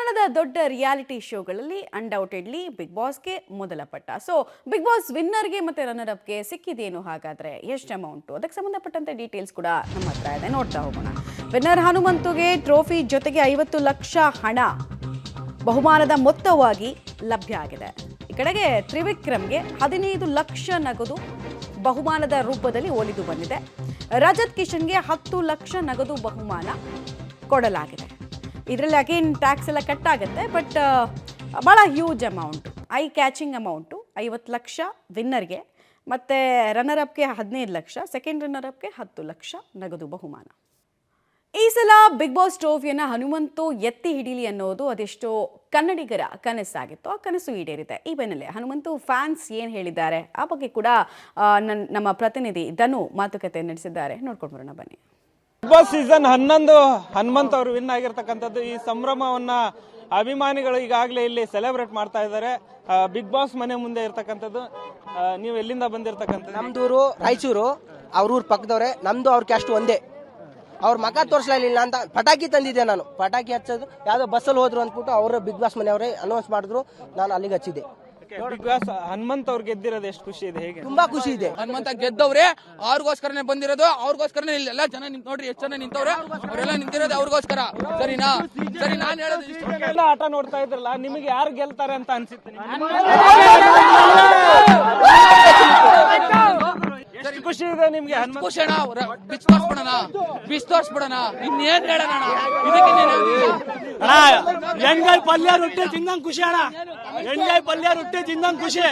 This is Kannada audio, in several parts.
ಕನ್ನಡದ ದೊಡ್ಡ ರಿಯಾಲಿಟಿ ಶೋಗಳಲ್ಲಿ ಅನ್ಡೌಟೆಡ್ಲಿ ಬಿಗ್ ಬಾಸ್ಗೆ ಮೊದಲ ಪಟ್ಟ. ಸೊ ಬಿಗ್ ಬಾಸ್ ವಿನ್ನರ್ಗೆ ಮತ್ತೆ ರನ್ನರ್ ಅಪ್ಗೆ ಸಿಕ್ಕಿದೇನು, ಹಾಗಾದ್ರೆ ಎಷ್ಟು ಅಮೌಂಟು, ಅದಕ್ಕೆ ಸಂಬಂಧಪಟ್ಟಂತೆ ಡೀಟೇಲ್ಸ್ ಕೂಡ ನಮ್ಮ ಹತ್ರ ಇದೆ, ನೋಡ್ತಾ ಹೋಗೋಣ. ವಿನ್ನರ್ ಹನುಮಂತುಗೆ ಟ್ರೋಫಿ ಜೊತೆಗೆ 50 ಲಕ್ಷ ಹಣ ಬಹುಮಾನದ ಮೊತ್ತವಾಗಿ ಲಭ್ಯ ಆಗಿದೆ. ಈ ಕಡೆಗೆ ತ್ರಿವಿಕ್ರಮ್ಗೆ 15 ಲಕ್ಷ ನಗದು ಬಹುಮಾನದ ರೂಪದಲ್ಲಿ ಒಲಿದು ಬಂದಿದೆ. ರಜತ್ ಕಿಶನ್ಗೆ 10 ಲಕ್ಷ ನಗದು ಬಹುಮಾನ ಕೊಡಲಾಗಿದೆ. ಇದರಲ್ಲಿ ಅಗೇನ್ ಟ್ಯಾಕ್ಸ್ ಎಲ್ಲ ಕಟ್ ಆಗುತ್ತೆ, ಬಟ್ ಭಾಳ huge amount, eye catching amount. 50 lakh ವಿನ್ನರ್ಗೆ, ಮತ್ತು ರನ್ನರ್ ಅಪ್ಗೆ 15 ಲಕ್ಷ, ಸೆಕೆಂಡ್ ರನ್ನರ್ ಅಪ್ಗೆ 10 ಲಕ್ಷ ನಗದು ಬಹುಮಾನ. ಈ ಸಲ ಬಿಗ್ ಬಾಸ್ ಟ್ರೋಫಿಯನ್ನು ಹನುಮಂತು ಎತ್ತಿ ಹಿಡೀಲಿ ಅನ್ನೋದು ಅದೆಷ್ಟೋ ಕನ್ನಡಿಗರ ಕನಸಾಗಿತ್ತು. ಆ ಕನಸು ಈಡೇರಿದೆ. ಈ ಬೆನ್ನಲ್ಲೇ ಹನುಮಂತು ಫ್ಯಾನ್ಸ್ ಏನು ಹೇಳಿದ್ದಾರೆ ಆ ಬಗ್ಗೆ ಕೂಡ ನಮ್ಮ ಪ್ರತಿನಿಧಿ ಧನು ಮಾತುಕತೆ ನಡೆಸಿದ್ದಾರೆ. ನೋಡ್ಕೊಂಡು ಬರೋಣ ಬನ್ನಿ. ಬಿಗ್ ಬಾಸ್ ಸೀಸನ್ 11 ಹನುಮಂತ್ ಅವರು ವಿನ್ ಆಗಿರ್ತಕ್ಕಂಥದ್ದು. ಈ ಸಂಭ್ರಮವನ್ನ ಅಭಿಮಾನಿಗಳು ಈಗಾಗಲೇ ಇಲ್ಲಿ ಸೆಲೆಬ್ರೇಟ್ ಮಾಡ್ತಾ ಇದ್ದಾರೆ. ಬಿಗ್ ಬಾಸ್ ಮನೆ ಮುಂದೆ ಇರ್ತಕ್ಕಂಥದ್ದು. ನೀವು ಎಲ್ಲಿಂದ ಬಂದಿರ್ತಕ್ಕಂಥದ್ದು? ನಮ್ದೂರು ರಾಯಚೂರು, ಅವ್ರ ಊರು ಪಕ್ಕದವ್ರೆ. ನಮ್ದು ಅವ್ರ ಕ್ಯಾಸ್ಟ್ ಒಂದೇ. ಅವ್ರ ಮಗ ತೋರಿಸ್ಲಿಲ್ಲ ಅಂತ ಪಟಾಕಿ ತಂದಿದ್ದೆ ನಾನು. ಪಟಾಕಿ ಹಚ್ಚೋದು ಯಾವ್ದೋ ಬಸ್ಸಲ್ಲಿ ಹೋದ್ರು ಅಂದ್ಬಿಟ್ಟು ಅವರು ಬಿಗ್ ಬಾಸ್ ಮನೆಯವರೇ ಅನೌನ್ಸ್ ಮಾಡಿದ್ರು, ನಾನು ಅಲ್ಲಿಗೆ ಹಚ್ಚಿದ್ದೆ. ಬಿಗ್ ಬಾಸ್ ಹನುಮಂತ್ ಅವ್ರು ಗೆದ್ದಿರೋದು ಎಷ್ಟು ಖುಷಿ ಇದೆ? ಹೇಗೆ? ತುಂಬಾ ಖುಷಿ ಇದೆ. ಹನುಮಂತ ಗೆದ್ದವ್ರೆ, ಅವ್ರಿಗೋಸ್ಕರನೇ ಬಂದಿರೋದು. ಅವ್ರಿಗೋಸ್ಕರನೇ ಎಲ್ಲ ಜನ ನೋಡ್ರಿ, ಎಷ್ಟು ಜನ ನಿಂತವ್ರೆ, ಅವರೆಲ್ಲ ನಿಂತಿರೋದು ಅವ್ರಿಗೋಸ್ಕರ. ಸರಿನಾ? ಸರಿ, ನಾನು ಹೇಳೋದು ಆಟ ನೋಡ್ತಾ ಇದ್ರಲ್ಲ, ನಿಮಗೆ ಯಾರು ಗೆಲ್ತಾರೆ ಅಂತ ಅನ್ಸುತ್ತೆ? ಖುಷಿ ಇದೆ ನಿಮ್ಗೆ? ಖುಷಿ ಅಣ್ಣ, ಬಿಚ್ ತೋರ್ಸ್ಬಿಡೋಣ, ಇನ್ನೇನ್ ಹೇಳೋಣ ಇದಕ್ಕೆ. ಎಣ್ಗಾಯಿ ಪಲ್ಯ ರೊಟ್ಟಿ ತಿಂದಂಗ್ ಖುಷಿ ಅಣ್ಣ, ಎಣ್ಗಾಯಿ ಪಲ್ಯ ರೊಟ್ಟಿ ತಿಂದಂಗ್ ಖುಷಿ.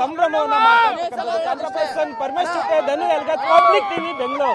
ಸಂಭ್ರಮವನ್ನ ಪರಮೇಶ್ ಜೊತೆ ಧನು ಎಲ್ಗತ್, ಪಬ್ಲಿಕ್ ಟಿವಿ ಬೆಂಗಳೂರು.